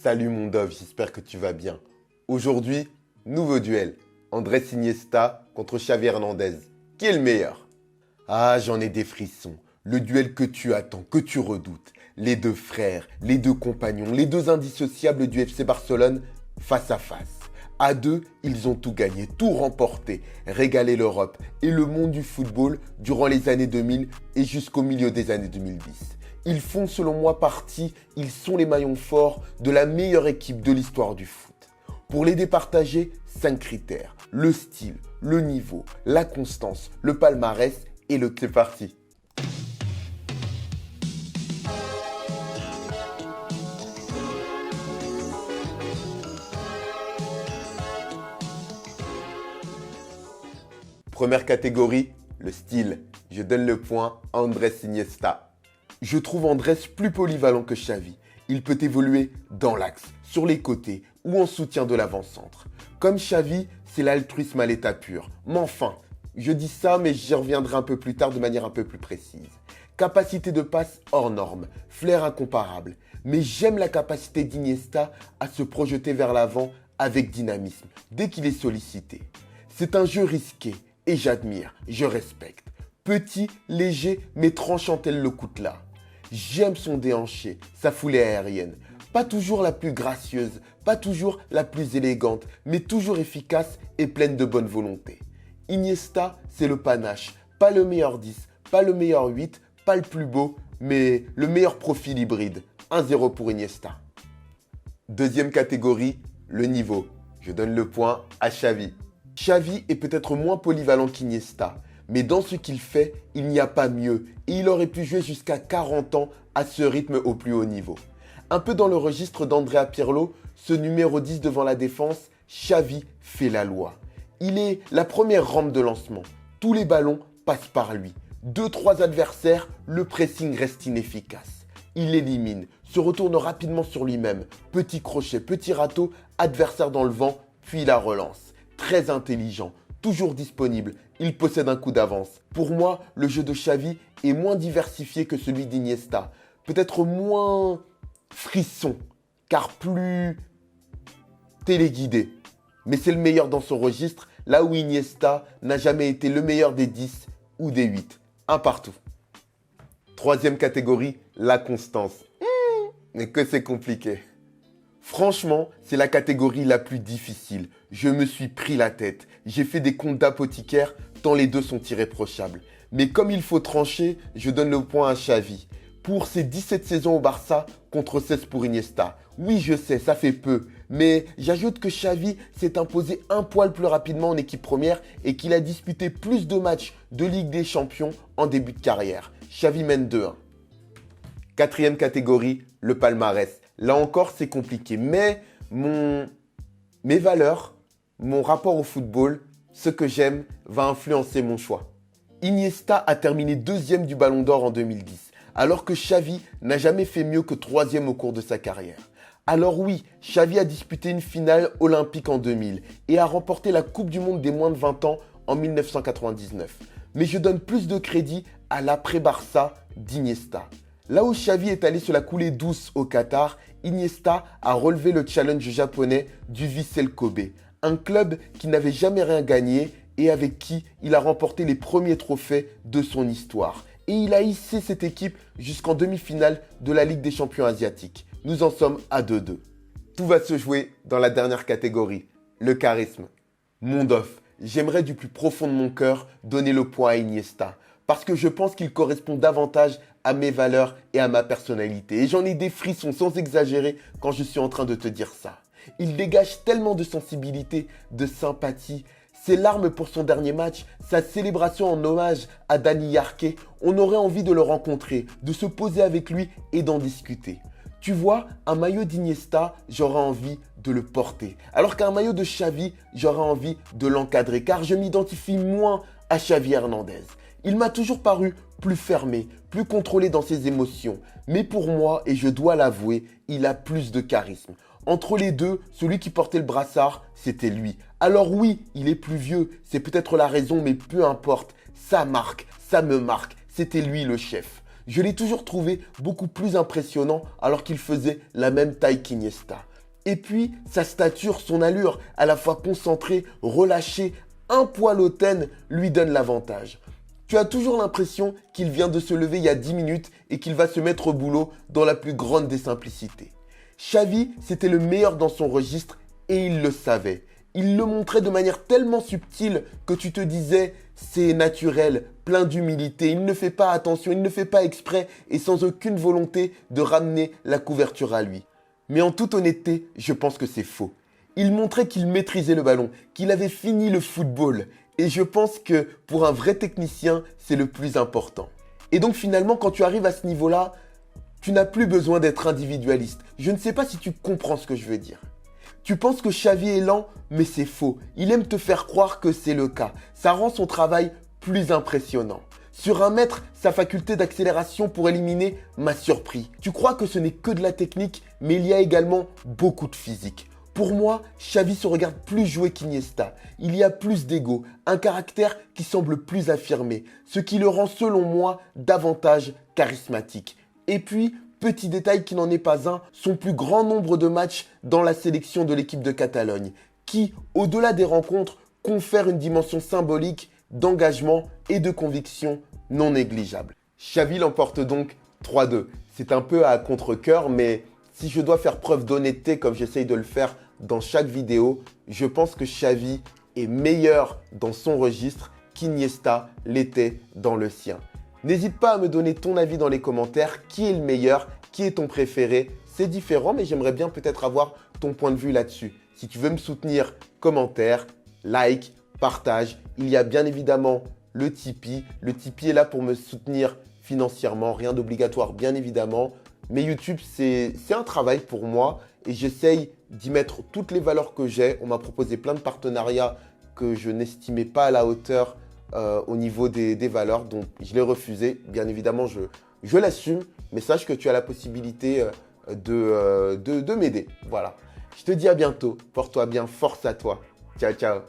Salut mon Dove, j'espère que tu vas bien. Aujourd'hui, nouveau duel. Andrés Iniesta contre Xavi Hernandez. Qui est le meilleur? Ah, j'en ai des frissons. Le duel que tu attends, que tu redoutes. Les deux frères, les deux compagnons, les deux indissociables du FC Barcelone face à face. À deux, ils ont tout gagné, tout remporté, régalé l'Europe et le monde du football durant les années 2000 et jusqu'au milieu des années 2010. Ils font selon moi partie, ils sont les maillons forts de la meilleure équipe de l'histoire du foot. Pour les départager, 5 critères. Le style, le niveau, la constance, le palmarès et le... C'est parti. Première catégorie, le style. Je donne le point à Andrés Iniesta. Je trouve Andrés plus polyvalent que Xavi. Il peut évoluer dans l'axe, sur les côtés ou en soutien de l'avant-centre. Comme Xavi, c'est l'altruisme à l'état pur. Mais enfin, je dis ça mais j'y reviendrai un peu plus tard de manière un peu plus précise. Capacité de passe hors norme, flair incomparable. Mais j'aime la capacité d'Iniesta à se projeter vers l'avant avec dynamisme dès qu'il est sollicité. C'est un jeu risqué et j'admire, je respecte. Petit, léger, mais tranchant tel le coutelas. J'aime son déhanché, sa foulée aérienne. Pas toujours la plus gracieuse, pas toujours la plus élégante, mais toujours efficace et pleine de bonne volonté. Iniesta, c'est le panache. Pas le meilleur 10, pas le meilleur 8, pas le plus beau, mais le meilleur profil hybride. 1-0 pour Iniesta. Deuxième catégorie, le niveau. Je donne le point à Xavi. Xavi est peut-être moins polyvalent qu'Iniesta. Mais dans ce qu'il fait, il n'y a pas mieux et il aurait pu jouer jusqu'à 40 ans à ce rythme au plus haut niveau. Un peu dans le registre d'Andrea Pirlo, ce numéro 10 devant la défense, Xavi fait la loi. Il est la première rampe de lancement. Tous les ballons passent par lui. 2-3 adversaires, le pressing reste inefficace. Il élimine, se retourne rapidement sur lui-même. Petit crochet, petit râteau, adversaire dans le vent, puis la relance. Très intelligent, toujours disponible, il possède un coup d'avance. Pour moi, le jeu de Xavi est moins diversifié que celui d'Iniesta. Peut-être moins frisson, car plus téléguidé. Mais c'est le meilleur dans son registre, là où Iniesta n'a jamais été le meilleur des 10 ou des 8. Un partout. Troisième catégorie, la constance. Mais que c'est compliqué. Franchement, c'est la catégorie la plus difficile. Je me suis pris la tête. J'ai fait des comptes d'apothicaire tant les deux sont irréprochables. Mais comme il faut trancher, je donne le point à Xavi. Pour ses 17 saisons au Barça contre 16 pour Iniesta. Oui, je sais, ça fait peu. Mais j'ajoute que Xavi s'est imposé un poil plus rapidement en équipe première et qu'il a disputé plus de matchs de Ligue des Champions en début de carrière. Xavi mène 2-1. Quatrième catégorie, le palmarès. Là encore, c'est compliqué. Mais mes valeurs, mon rapport au football, ce que j'aime, va influencer mon choix. Iniesta a terminé 2e du Ballon d'Or en 2010, alors que Xavi n'a jamais fait mieux que 3e au cours de sa carrière. Alors oui, Xavi a disputé une finale olympique en 2000 et a remporté la Coupe du Monde des moins de 20 ans en 1999. Mais je donne plus de crédit à l'après-Barça d'Iniesta. Là où Xavi est allé sur la coulée douce au Qatar, Iniesta a relevé le challenge japonais du Vissel Kobe, un club qui n'avait jamais rien gagné et avec qui il a remporté les premiers trophées de son histoire. Et il a hissé cette équipe jusqu'en demi-finale de la Ligue des champions asiatiques. Nous en sommes à 2-2. Tout va se jouer dans la dernière catégorie, le charisme. Mon Dove, j'aimerais du plus profond de mon cœur donner le point à Iniesta, parce que je pense qu'il correspond davantage à mes valeurs et à ma personnalité. Et j'en ai des frissons sans exagérer quand je suis en train de te dire ça. Il dégage tellement de sensibilité, de sympathie. Ses larmes pour son dernier match, sa célébration en hommage à Dani Jarque, on aurait envie de le rencontrer, de se poser avec lui et d'en discuter. Tu vois, un maillot d'Iniesta, j'aurais envie de le porter. Alors qu'un maillot de Xavi, j'aurais envie de l'encadrer, car je m'identifie moins à Xavi Hernandez. Il m'a toujours paru plus fermé, plus contrôlé dans ses émotions. Mais pour moi, et je dois l'avouer, il a plus de charisme. Entre les deux, celui qui portait le brassard, c'était lui. Alors oui, il est plus vieux, c'est peut-être la raison, mais peu importe. Ça marque, ça me marque, c'était lui le chef. Je l'ai toujours trouvé beaucoup plus impressionnant alors qu'il faisait la même taille qu'Iniesta. Et puis, sa stature, son allure, à la fois concentrée, relâchée, un poil hautaine, lui donne l'avantage. Tu as toujours l'impression qu'il vient de se lever il y a 10 minutes et qu'il va se mettre au boulot dans la plus grande des simplicités. Xavi, c'était le meilleur dans son registre et il le savait. Il le montrait de manière tellement subtile que tu te disais « c'est naturel, plein d'humilité, il ne fait pas attention, il ne fait pas exprès et sans aucune volonté de ramener la couverture à lui ». Mais en toute honnêteté, je pense que c'est faux. Il montrait qu'il maîtrisait le ballon, qu'il avait fini le football. Et je pense que pour un vrai technicien, c'est le plus important. Et donc finalement, quand tu arrives à ce niveau-là, tu n'as plus besoin d'être individualiste. Je ne sais pas si tu comprends ce que je veux dire. Tu penses que Xavi est lent, mais c'est faux. Il aime te faire croire que c'est le cas. Ça rend son travail plus impressionnant. Sur 1 mètre, sa faculté d'accélération pour éliminer m'a surpris. Tu crois que ce n'est que de la technique, mais il y a également beaucoup de physique. Pour moi, Xavi se regarde plus jouer qu'Iniesta. Il y a plus d'ego, un caractère qui semble plus affirmé, ce qui le rend selon moi davantage charismatique. Et puis, petit détail qui n'en est pas un, son plus grand nombre de matchs dans la sélection de l'équipe de Catalogne, qui, au-delà des rencontres, confère une dimension symbolique d'engagement et de conviction non négligeable. Xavi l'emporte donc 3-2. C'est un peu à contre-cœur, mais si je dois faire preuve d'honnêteté comme j'essaye de le faire dans chaque vidéo, je pense que Xavi est meilleur dans son registre qu'Iniesta l'était dans le sien. N'hésite pas à me donner ton avis dans les commentaires. Qui est le meilleur? Qui est ton préféré? C'est différent, mais j'aimerais bien peut-être avoir ton point de vue là-dessus. Si tu veux me soutenir, commentaire, like, partage. Il y a bien évidemment le Tipeee. Le Tipeee est là pour me soutenir financièrement. Rien d'obligatoire, bien évidemment. Mais YouTube, c'est un travail pour moi et j'essaye d'y mettre toutes les valeurs que j'ai. On m'a proposé plein de partenariats que je n'estimais pas à la hauteur au niveau des valeurs. Donc, je l'ai refusé. Bien évidemment, je l'assume. Mais sache que tu as la possibilité de m'aider. Voilà. Je te dis à bientôt. Porte-toi bien. Force à toi. Ciao, ciao.